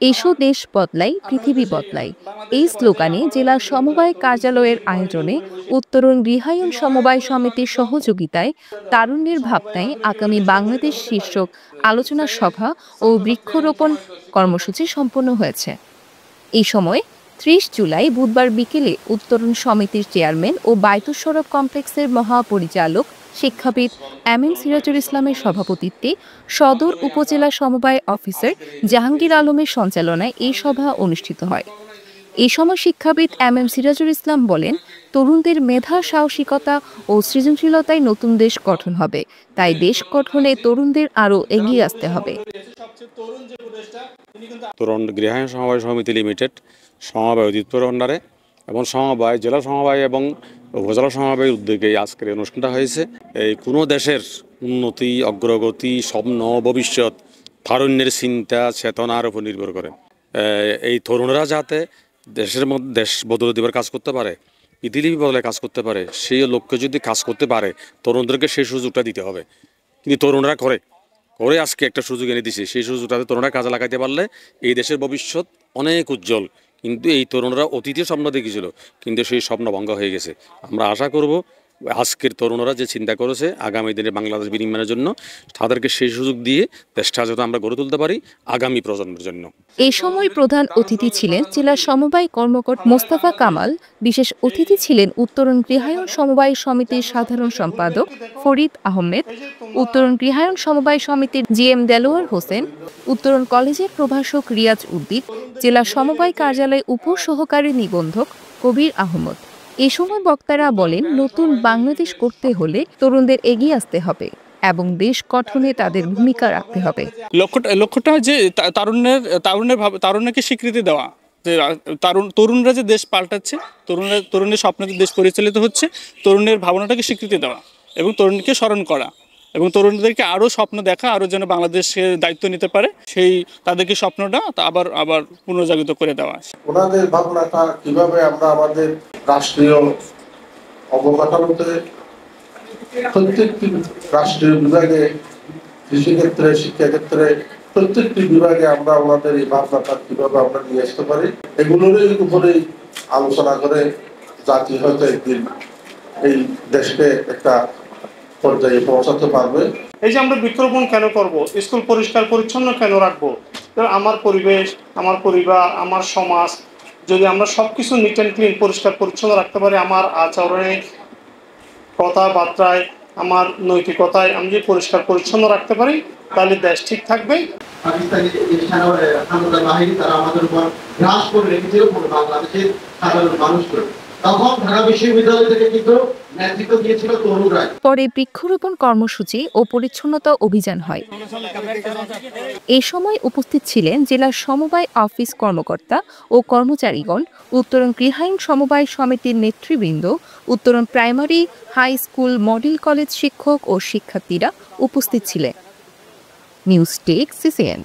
এসো দেশ বদলাই পৃথিবী বদলাই এই স্লোগানে জেলা সমবায় কার্যালয়ের আয়োজনে উত্তরণ গৃহায়ণ সমবায় সমিতির সহযোগিতায় তারুণ্যের ভাবনায় আগামী বাংলাদেশ শীর্ষক আলোচনা সভা ও বৃক্ষরোপণ কর্মসূচি সম্পন্ন হয়েছে। এই সময় ৩০ জুলাই বুধবার বিকেলে উত্তরণ সমিতির চেয়ারম্যান ও বায়তুস সড়ক কমপ্লেক্সের মহাপরিচালক শিক্ষাবিদ এম সিরাজুল ইসলামের সভাপতিত্বে সদর উপজেলা সমবায় অফিসার জাহাঙ্গীর আলমের সঞ্চালনায় এই সভা অনুষ্ঠিত হয়। এই সময় শিক্ষাবিদ এম সিরাজুল ইসলাম বলেন, তরুণদের মেধা, সাহসিকতা ও সৃজনশীলতায় নতুন দেশ গঠন হবে, তাই দেশ গঠনে তরুণদের আরও এগিয়ে আসতে হবে। তরুণ গৃহায়ণ সমবায় সমিতি লিমিটেড সমবায় অধিদপ্তর আন্ডারে এবং সমবায় জেলা সমবায় এবং উপজেলা সমবায়ের উদ্যোগে আজকের অনুষ্ঠানটা হয়েছে। এই কোনো দেশের উন্নতি, অগ্রগতি, স্বপ্ন, ভবিষ্যৎ তারুণ্যের চিন্তা চেতনার উপর নির্ভর করে। এই তরুণরা যাতে দেশের মধ্যে দেশ বদলে দেবার কাজ করতে পারে, পৃথিবী বদলে কাজ করতে পারে, সেই লক্ষ্যে যদি কাজ করতে পারে তরুণদেরকে সেই সুযোগটা দিতে হবে। কিন্তু তরুণরা করে আজকে একটা সুযোগ এনে দিছে, সেই সুযোগটাতে তরুণরা কাজে লাগাইতে পারলে এই দেশের ভবিষ্যৎ অনেক উজ্জ্বল। কিন্তু এই তরুণরা অতীতে স্বপ্ন দেখেছিল, কিন্তু সেই স্বপ্ন ভঙ্গ হয়ে গেছে। আমরা আশা করব আজকের তরুণরা যে চিন্তা করেছে আগামী দিনে বাংলাদেশ বিনির্মাণের জন্য, তাদেরকে সেই সুযোগ দিয়ে দেশটা যাতে আমরা গড়ে তুলতে পারি আগামী প্রজন্মের জন্য। এই সময় প্রধান অতিথি ছিলেন জেলা সমবায় কর্মকর্তা মোস্তফা কামাল। বিশেষ অতিথি ছিলেন উত্তরণ গৃহায়ণ সমবায় সমিতির সাধারণ সম্পাদক ফরিদ আহমেদ, উত্তরণ গৃহায়ণ সমবায় সমিতির জিএম দেলোয়ার হোসেন, উত্তরণ কলেজের প্রভাষক রিয়াজ উদ্দিন, জেলা সমবায় কার্যালয় উপসহকারী নিবন্ধক কবির আহমদ। এ সময় বক্তারা বলেন, নতুন বাংলাদেশ করতে হলে তরুণদের এগিয়ে আসতে হবে এবং দেশ গঠনে তাদের ভূমিকা রাখতে হবে। লক্ষ্যটা যে তারুণ্যকে স্বীকৃতি দেওয়া, যে তরুণরা যে দেশ পাল্টাচ্ছে, তরুণের স্বপ্নে দেশ পরিচালিত হচ্ছে, তরুণের ভাবনাটাকে স্বীকৃতি দেওয়া এবং তরুণকে স্মরণ করা এবং তরুণদেরকে আরও স্বপ্ন দেখা, আরও যেন বাংলাদেশের দায়িত্ব নিতে পারে, সেই তাদেরকে স্বপ্নটা আবার পুনর্জাগৃত করে দেওয়া। ওনাদের ভাবনাটা কিভাবে আমরা আমাদের রাষ্ট্রীয় অবকাঠামোতে প্রত্যেকটি রাষ্ট্রীয় বিভাগে, কৃষিক্ষেত্রে, শিক্ষাক্ষেত্রে প্রত্যেকটি বিভাগে আমরা ওনাদের এই ভাবনাটা কিভাবে আমরা নিয়ে আসতে পারি, এগুলোরই উপরেই আলোচনা করে জাতি হয়তো একদিন এই দেশকে একটা পর্যায়ে পৌঁছাতে পারবে। এই যে আমরা বৃক্ষরোপণ কেন করব, স্কুল পরিষ্কার পরিচ্ছন্ন কেন রাখবো, আমার পরিবেশ, আমার পরিবার, আমার সমাজ যদি আমরা সবকিছু নিট অ্যান্ড ক্লিন, পরিষ্কার পরিচ্ছন্ন রাখতে পারি, আমার আচরণে, কথাবার্তায়, আমার নৈতিকতায় আমি যদি পরিষ্কার পরিচ্ছন্ন রাখতে পারি, তাহলে দেশ ঠিক থাকবে। পাকিস্তানি হামলা বাহিনী তারা আমাদের উপর গ্রাস করে রেখেছিল বাংলাদেশের সাধারণ মানুষকে। পরে বৃক্ষরোপণ কর্মসূচি ও পরিচ্ছন্নতা অভিযান হয়। এ সময় উপস্থিত ছিলেন জেলার সমবায় অফিস কর্মকর্তা ও কর্মচারীগণ, উত্তরণ গৃহায়ণ সমবায় সমিতির নেতৃবৃন্দ, Uttaran primary, high school, model college শিক্ষক ও শিক্ষার্থীরা উপস্থিত ছিলেন। News desk, CCN।